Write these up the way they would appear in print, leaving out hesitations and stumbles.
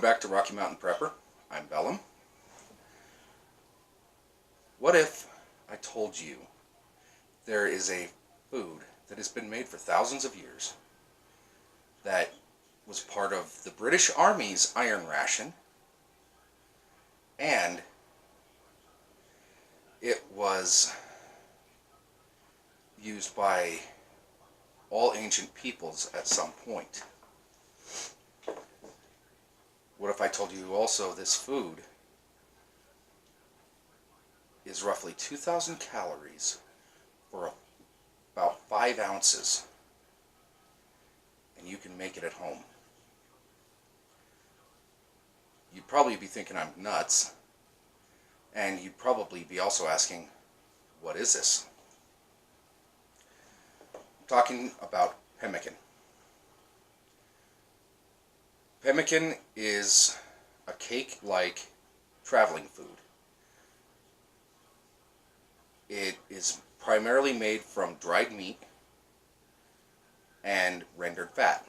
back to Rocky Mountain Prepper. I'm Bellum. What if I told you there is a food that has been made for thousands of years that was part of the British Army's iron ration, and it was used by all ancient peoples at some point? What if I told you also this food is roughly 2,000 calories for about 5 ounces, and you can make it at home? You'd probably be thinking I'm nuts, and you'd probably be also asking, what is this? I'm talking about pemmican. Pemmican is a cake-like traveling food. It is primarily made from dried meat and rendered fat.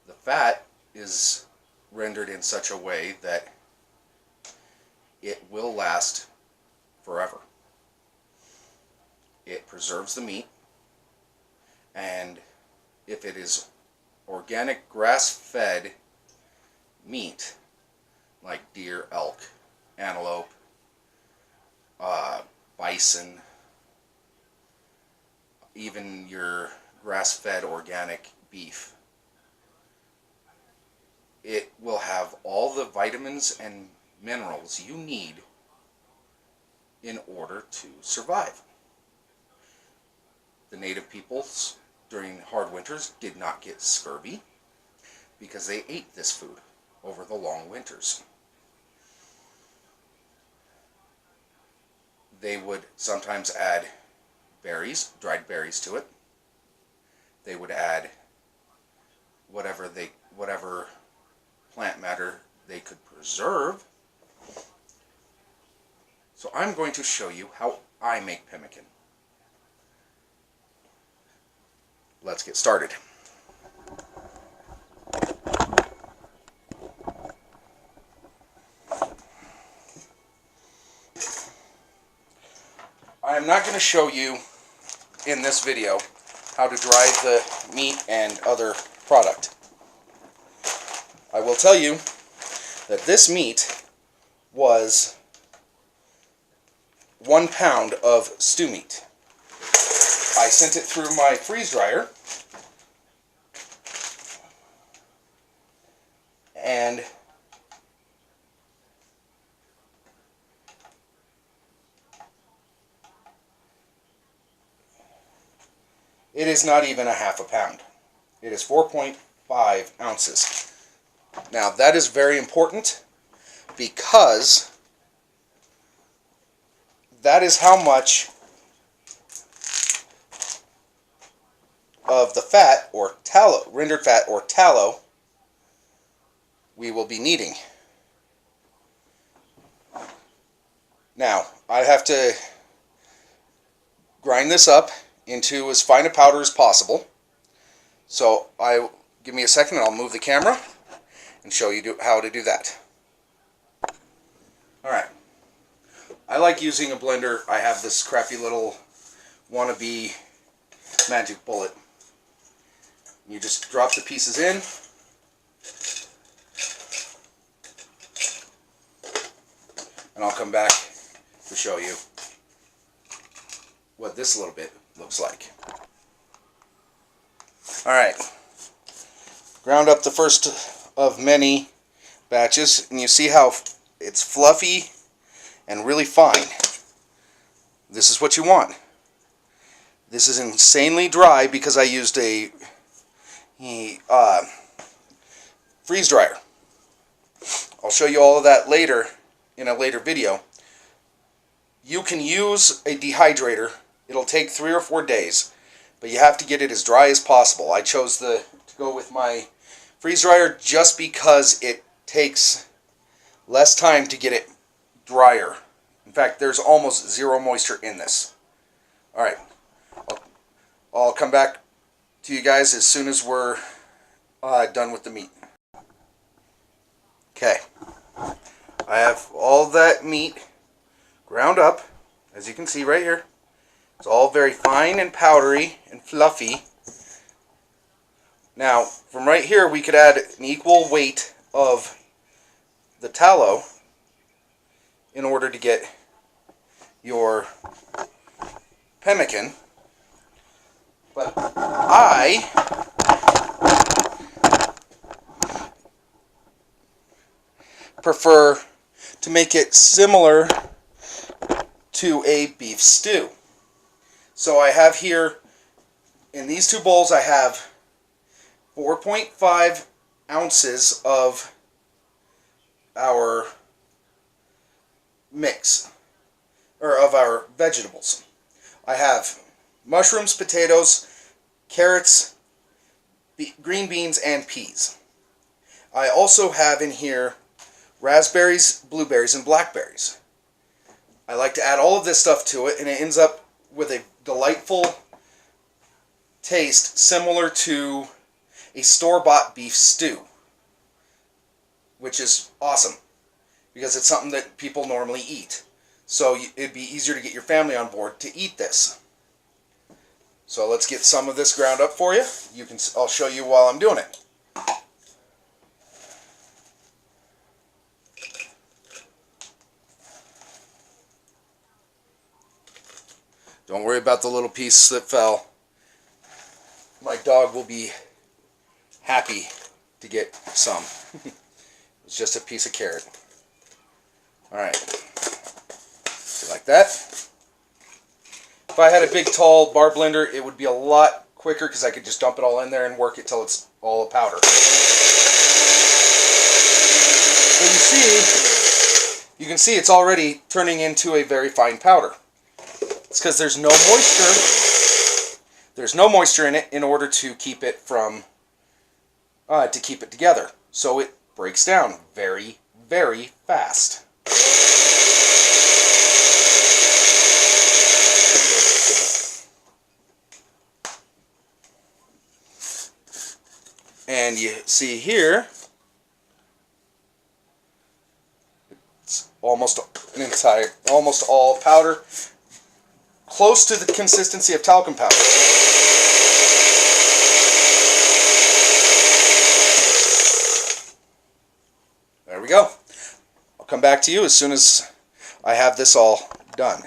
The fat is rendered in such a way that it will last forever. It preserves the meat, and if it is organic grass-fed meat like deer, elk, antelope, bison, even your grass-fed organic beef, it will have all the vitamins and minerals you need in order to survive. The native peoples during hard winters did not get scurvy because they ate this food over the long winters. They would sometimes add berries, dried berries, to it. They would add whatever plant matter they could preserve. So I'm going to show you how I make pemmican. Let's get started. I am not going to show you in this video how to dry the meat and other product. I will tell you that this meat was 1 pound of stew meat. I sent it through my freeze dryer, and it is not even a half a pound. It is 4.5 ounces. Now that is very important because that is how much of the fat or tallow, rendered fat or tallow, we will be needing. Now, I have to grind this up into as fine a powder as possible. So give me a second and I'll move the camera and show you how to do that. Alright. I like using a blender. I have this crappy little wannabe magic bullet. You just drop the pieces in, and I'll come back to show you what this little bit looks like. Alright, ground up the first of many batches, and you see how it's fluffy and really fine. This is what you want. This is insanely dry because I used a freeze dryer. I'll show you all of that later in a later video. You can use a dehydrator. It'll take 3 or 4 days, but you have to get it as dry as possible. I chose to go with my freeze dryer just because it takes less time to get it drier. In fact, there's almost zero moisture in this. Alright, I'll come back to you guys as soon as we're done with the meat. Okay, I have all that meat ground up, as you can see right here. It's all very fine and powdery and fluffy. Now, from right here, we could add an equal weight of the tallow in order to get your pemmican. But I prefer to make it similar to a beef stew. So I have here, in these two bowls, I have 4.5 ounces of our mix, or of our vegetables. I have mushrooms, potatoes, carrots, green beans, and peas. I also have in here raspberries, blueberries, and blackberries. I like to add all of this stuff to it, and it ends up with a delightful taste similar to a store-bought beef stew, which is awesome because it's something that people normally eat. So it'd be easier to get your family on board to eat this. So let's get some of this ground up for you. I'll show you while I'm doing it. Don't worry about the little piece that fell. My dog will be happy to get some. It's just a piece of carrot. Alright. Like that. If I had a big tall bar blender, it would be a lot quicker because I could just dump it all in there and work it till it's all a powder. So you can see it's already turning into a very fine powder. It's because there's no moisture. There's no moisture in it in order to keep it from keep it together. So it breaks down very, very fast. And you see here, it's almost all powder, close to the consistency of talcum powder. There we go. I'll come back to you as soon as I have this all done.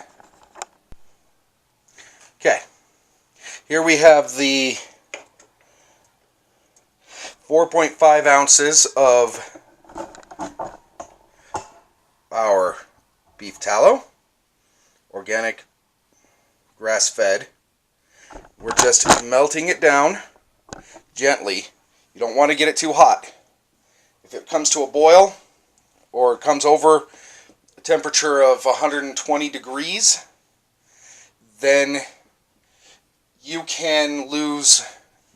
Okay, here we have the 4.5 ounces of our beef tallow, organic, grass-fed. We're just melting it down gently. You don't want to get it too hot. If it comes to a boil or it comes over a temperature of 120 degrees, then you can lose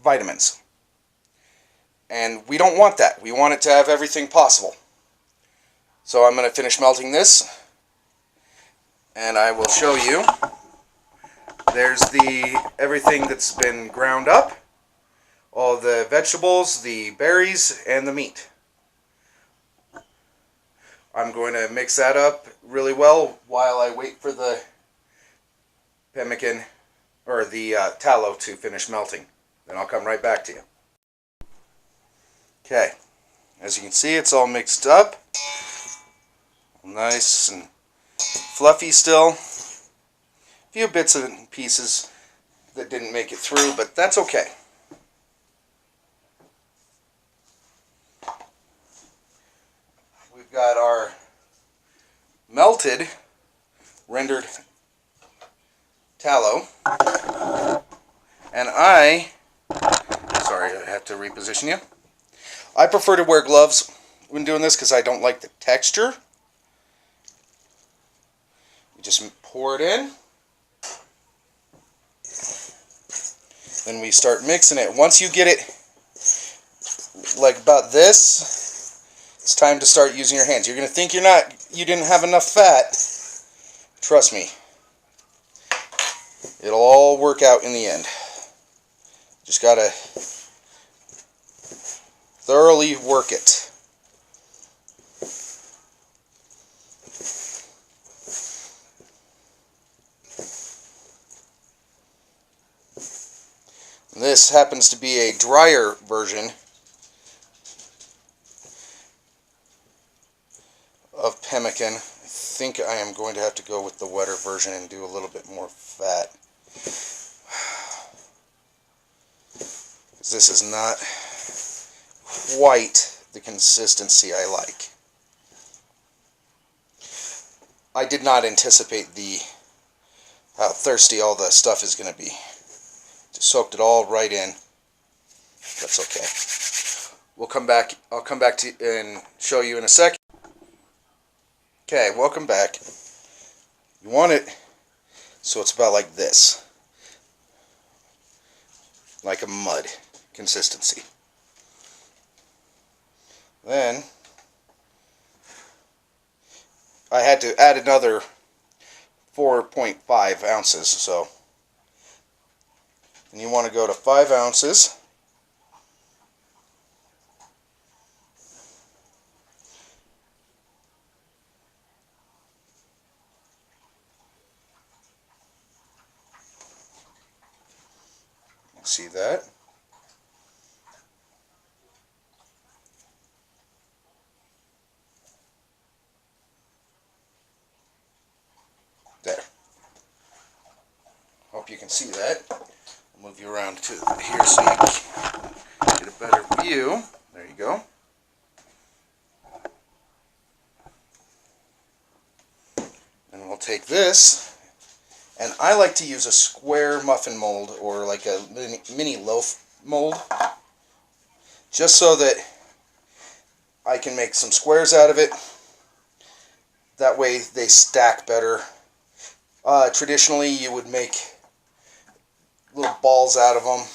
vitamins. And we don't want that. We want it to have everything possible. So I'm going to finish melting this, and I will show you. There's everything that's been ground up, all the vegetables, the berries, and the meat. I'm going to mix that up really well while I wait for the pemmican, or the tallow, to finish melting. Then I'll come right back to you. Okay, as you can see, it's all mixed up. Nice and fluffy still. A few bits and pieces that didn't make it through, but that's okay. We've got our melted, rendered tallow. And sorry, I have to reposition you. I prefer to wear gloves when doing this because I don't like the texture. You just pour it in. Then we start mixing it. Once you get it like about this, it's time to start using your hands. You're going to think you didn't have enough fat. Trust me. It'll all work out in the end. Just got to thoroughly work it. This happens to be a drier version of pemmican. I think I am going to have to go with the wetter version and do a little bit more fat. Because this is not quite the consistency I like. I did not anticipate how thirsty all the stuff is going to be. Just soaked it all right in. That's okay. We'll come back. I'll come back to and show you in a second. Okay, welcome back. You want it so it's about like this. Like a mud consistency. Then I had to add another 4.5 ounces, so and you want to go to 5 ounces. See that? There. Hope you can see that. I'll move you around to here so you can get a better view. There you go. And we'll take this. And I like to use a square muffin mold or like a mini loaf mold, just so that I can make some squares out of it. That way they stack better. Traditionally you would make little balls out of them.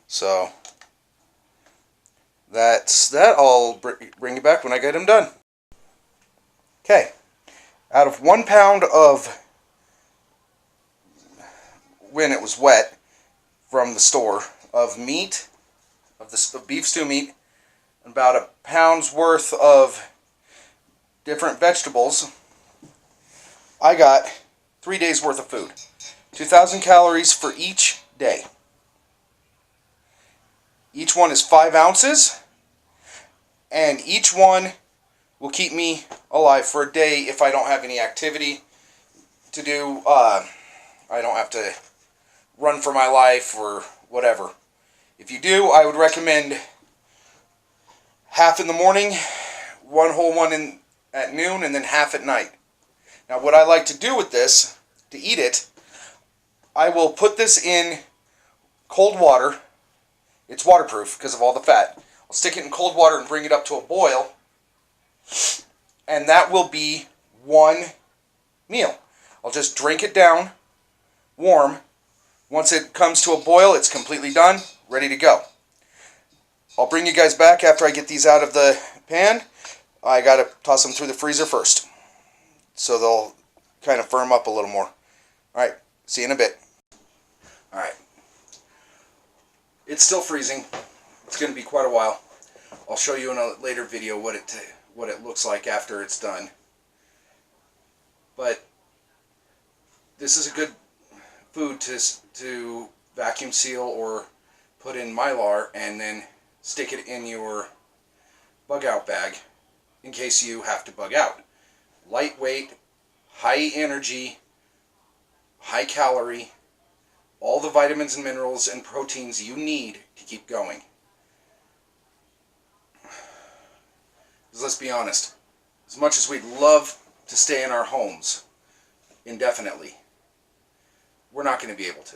So that. I'll bring you back when I get them done. Okay, out of 1 pound of, when it was wet, from the store, of meat, of beef stew meat, about a pound's worth of different vegetables, I got 3 days worth of food. 2,000 calories for each day. Each one is 5 ounces, and each one will keep me alive for a day if I don't have any activity to do. I don't have to run for my life or whatever. If you do, I would recommend half in the morning, one whole one at noon, and then half at night. Now what I like to do with this, to eat it, I will put this in cold water. It's waterproof because of all the fat. I'll stick it in cold water and bring it up to a boil, and that will be one meal. I'll just drink it down warm. Once it comes to a boil, it's completely done, ready to go. I'll bring you guys back after I get these out of the pan. I gotta toss them through the freezer first, so they'll kind of firm up a little more. Alright, see you in a bit. Alright. It's still freezing. It's going to be quite a while. I'll show you in a later video what it looks like after it's done. But this is a good food to vacuum seal or put in Mylar and then stick it in your bug out bag in case you have to bug out. Lightweight, high energy, high calorie, all the vitamins and minerals and proteins you need to keep going. Because let's be honest, as much as we'd love to stay in our homes indefinitely, we're not going to be able to.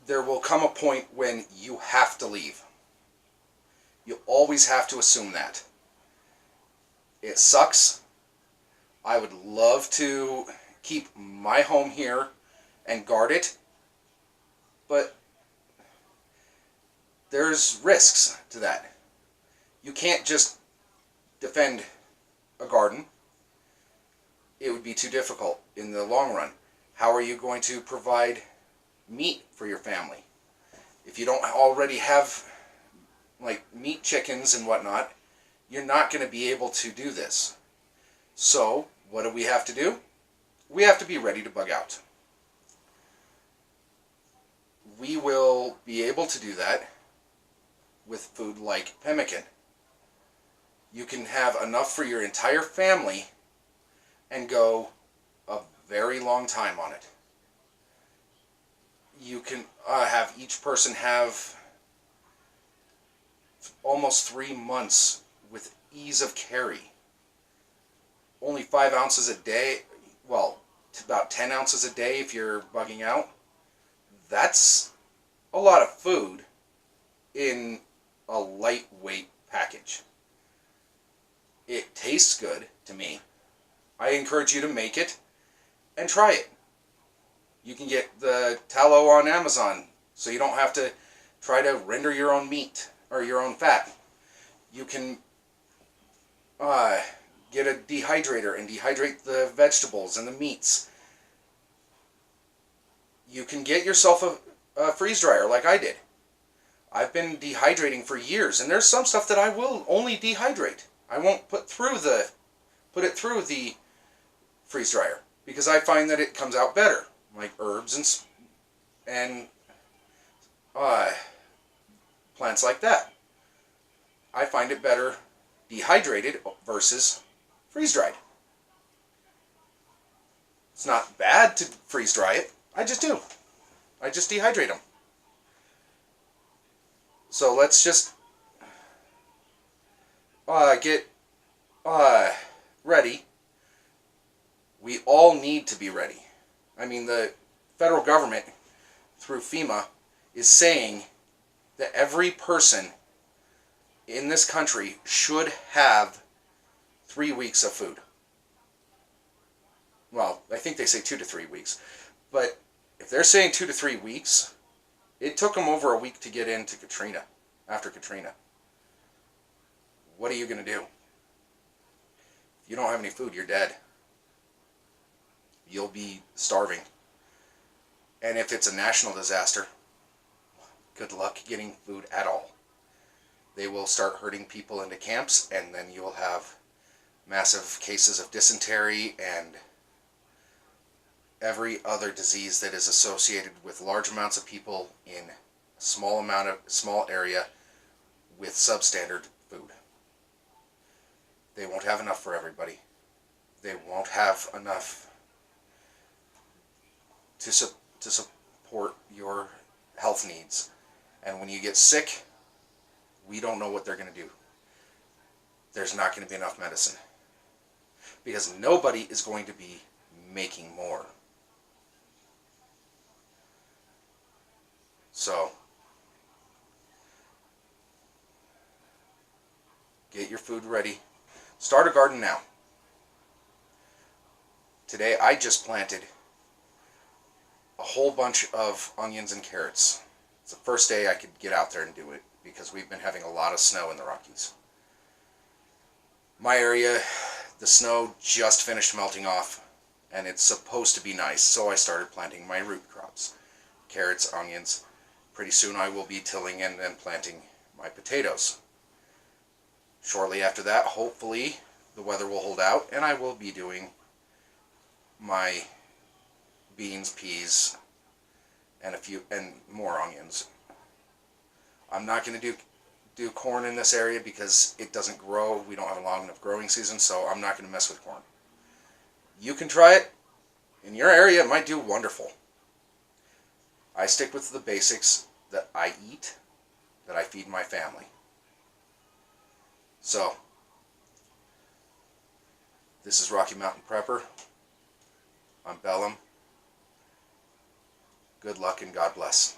There will come a point when you have to leave. You always have to assume that. It sucks. I would love to keep my home here and guard it, but there's risks to that. You can't just defend a garden. It would be too difficult in the long run. How are you going to provide meat for your family? If you don't already have like meat chickens and whatnot, you're not going to be able to do this. So, what do we have to do? We have to be ready to bug out. We will be able to do that with food like pemmican. You can have enough for your entire family and go a very long time on it. You can have each person have almost 3 months with ease of carry. Only 5 ounces a day, well, about 10 ounces a day if you're bugging out. That's a lot of food in a lightweight package. It tastes good to me. I encourage you to make it and try it. You can get the tallow on Amazon, so you don't have to try to render your own meat or your own fat. You can get a dehydrator and dehydrate the vegetables and the meats. You can get yourself a freeze dryer like I did. I've been dehydrating for years, and there's some stuff that I will only dehydrate. I won't put it through the freeze dryer because I find that it comes out better, like herbs and plants like that. I find it better dehydrated versus freeze dried. It's not bad to freeze dry it. I just do. I just dehydrate them. So let's just get ready. We all need to be ready. I mean, the federal government, through FEMA, is saying that every person in this country should have 3 weeks of food. Well, I think they say 2 to 3 weeks. But if they're saying 2 to 3 weeks, it took them over a week to get into Katrina, after Katrina. What are you going to do? If you don't have any food, you're dead. You'll be starving. And if it's a national disaster, good luck getting food at all. They will start herding people into camps, and then you'll have massive cases of dysentery and every other disease that is associated with large amounts of people in a small area with substandard food. They won't have enough for everybody. They won't have enough to support your health needs. And when you get sick, we don't know what they're going to do. There's not going to be enough medicine. Because nobody is going to be making more. So, get your food ready. Start a garden now. Today I just planted a whole bunch of onions and carrots. It's the first day I could get out there and do it because we've been having a lot of snow in the Rockies. My area, the snow just finished melting off and it's supposed to be nice, so I started planting my root crops. Carrots, onions. Pretty soon I will be tilling and then planting my potatoes. Shortly after that, hopefully, the weather will hold out and I will be doing my beans, peas, and more onions. I'm not going to do corn in this area because it doesn't grow. We don't have a long enough growing season, so I'm not going to mess with corn. You can try it. In your area, it might do wonderful. I stick with the basics that I eat, that I feed my family. So, this is Rocky Mountain Prepper. I'm Bellum. Good luck and God bless.